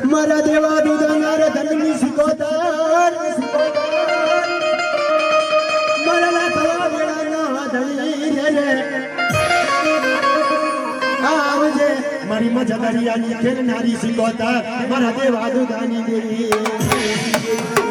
મારા દેવા દુધાનાર ધનની સિકોતર મારા થવા વેળાના ધણી રે આવજે મારી મજદરિયાની ખેલનારી સિકોતર મારા દેવા દુધાની દેવી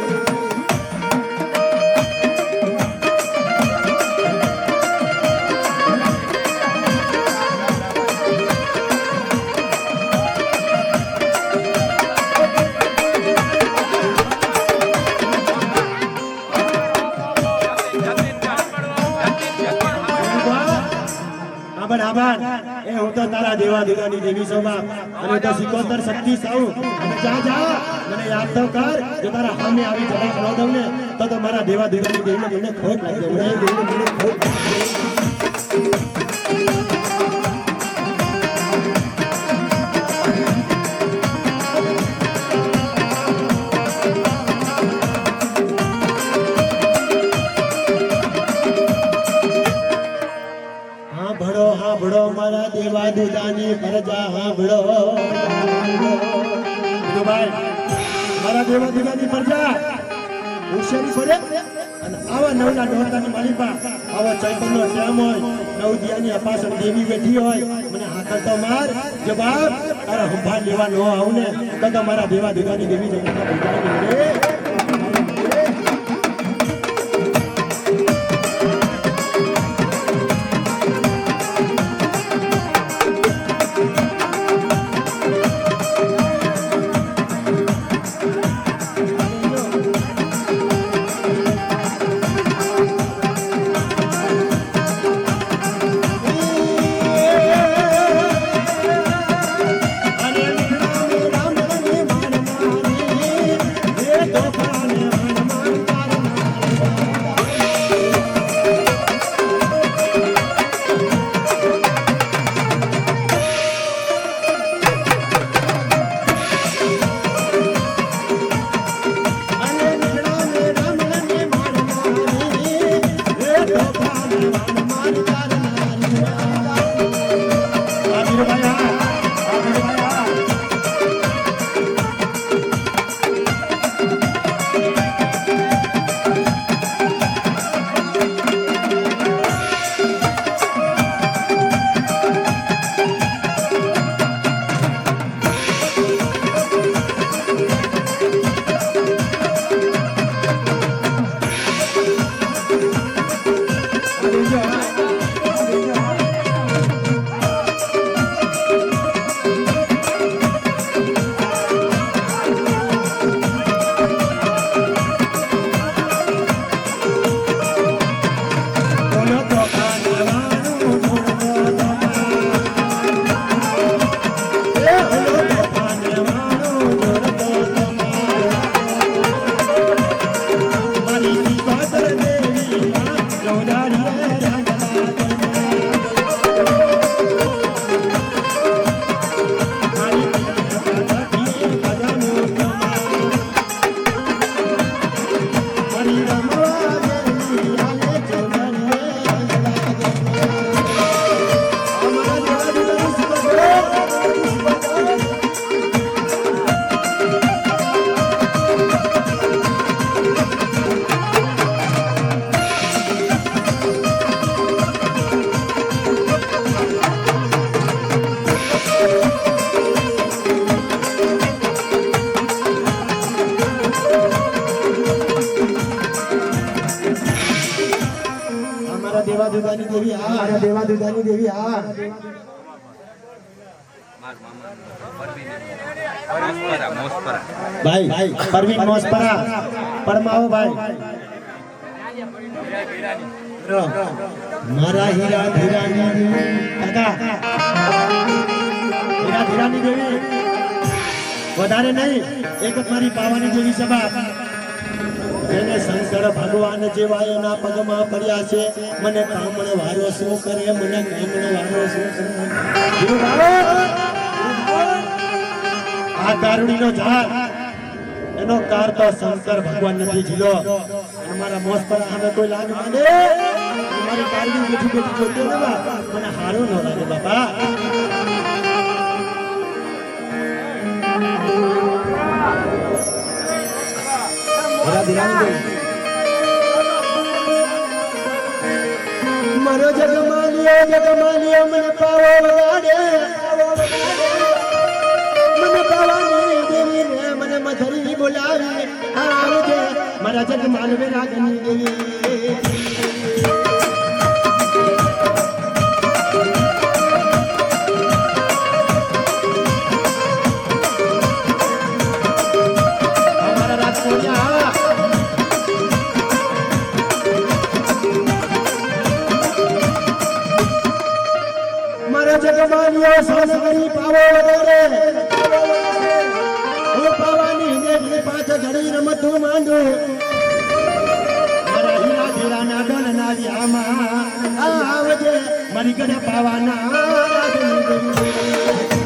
આભાર એ હું તો તારા દેવા દુધાની દેવી સોબા અને તો સિકોતર શક્તિ સૌ અને જા મને યાદ તો કર જો તારા સામે આવી જવાબ ન દઉં ને તો મારા દેવા દુધાની દેવીને મને ખોટ લાગે મને દેવીને ખોટ ભડો મારા દેવા દુધાની પ્રજા હાંભળો ભાઈ મારા દેવા દુધાની પ્રજા હોશિયારી પડે અને આવા નવલા ડોહતાની માલિકા આવા ચૈતનનો ટાઈમ હોય નવદિયાની અપાસણ દેવી બેઠી હોય મને હાકલ તો માર જવાબ તારા સંભાળ લેવા ન આવું ને તો મારા દેવા દુધાની દેવી જગતના પ્રજાની દેવા દુધાની દેવી આ ભાઈ પરવીન મોસ્પરા પરમાવો ભાઈ મારા હીરા ધીરાની કાકા હીરા ધીરાની દેવી વધારે નહીં એક જ મારી પાવાની દેવી સભા એને શંકર ભગવાન જેવા એના પગમાં પડ્યા છે મને કામણ વારો શું કરે મને કામણ વારો શું કરે આ દારૂડીનો ઝાડ એનો કાર તો શંકર ભગવાન નથી જીલો અમારા મોસ પર આમે કોઈ લાગ માંડે મારી કારડી બેઠી બેઠી જોતો ને મને હારો ન લાગે બાપા મારો જગમાલિયો મને પાવો વગાડે મને પાવાની દેવી રે મને મધરી બોલાવી આવજે મારા જગમાલ વેરાગની દેવી જગમાલિયો સોનગરી પાવો વગાડે હું પાવાની દેવી પાછ ઘડી રમતું માંડું મારા હીરા હીરાના ડોલના વ્યામાં આવજે મારી ગળે પાવાના રાજની દેવી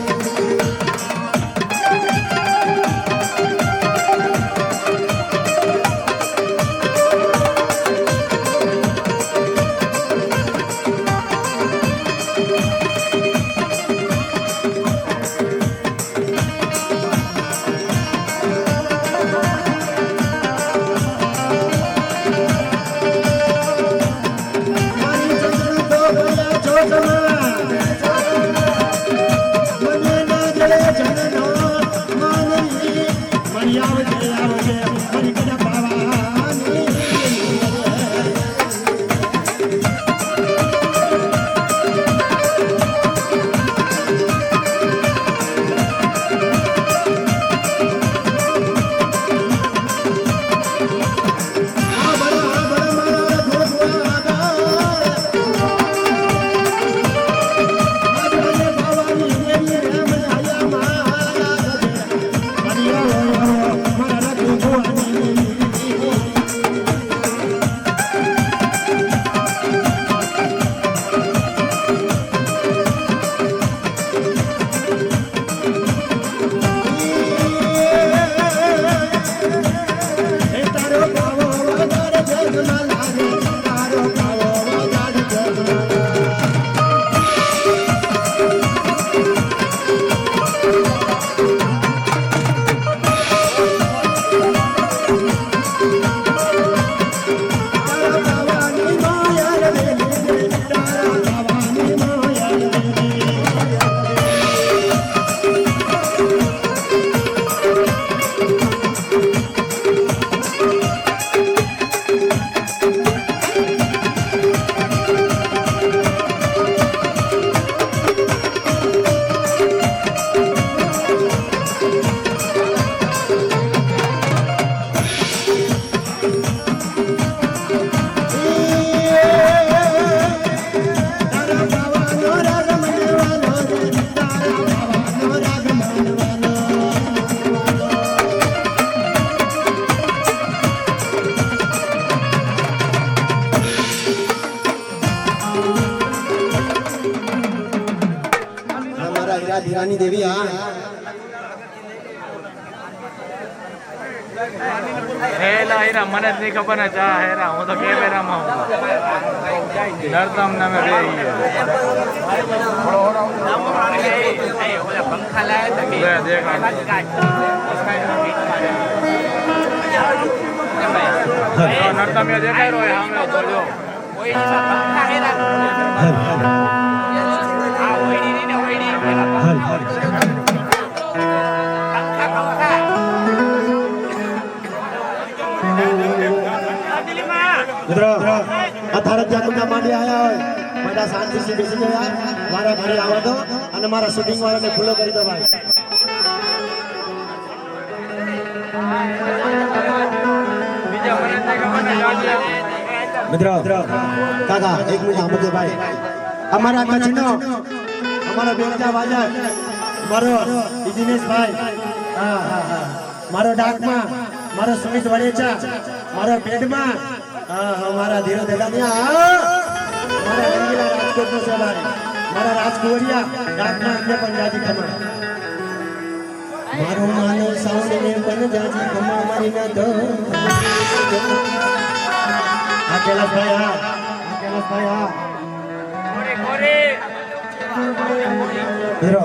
ધીરાની દેવી આ હેલા હેરા મને જ નહીં ખબર ને ચા હેરા હું તો કેમેરામાં નરતમ નામે બે પંખા લાયા નરતમ દેખાય રહ્યો સામે બોલો પંખા હેરા મિત્રો આ થારક જાગુના માંડી આયા હોય બધા શાંતિથી બેસી ગયા મારા ઘરે આવવા દો અને મારા શૂટિંગ વાળાને ખુલ્લો કરી દો ભાઈ મિત્રો કાકા એક મિનિટ સાંભળજો ભાઈ અમારા કચ્છનો અમારા બેનકા વાજા મારો દિનેશભાઈ મારો ડાકમાં મારો સુમિત વડેચા મારો પેડમાં મારા ધીરો દેદાનિયા મારા રંગીલા રાજકોટનો છે ભાઈ મારા રાજકુવરિયા ડાકમાં અમને પણ જાજી ખમણ મારો માનો સાઉન્ડ ને પણ જાજી ખમણ મારી ના દો આ કેલાસભાઈ હા હીરો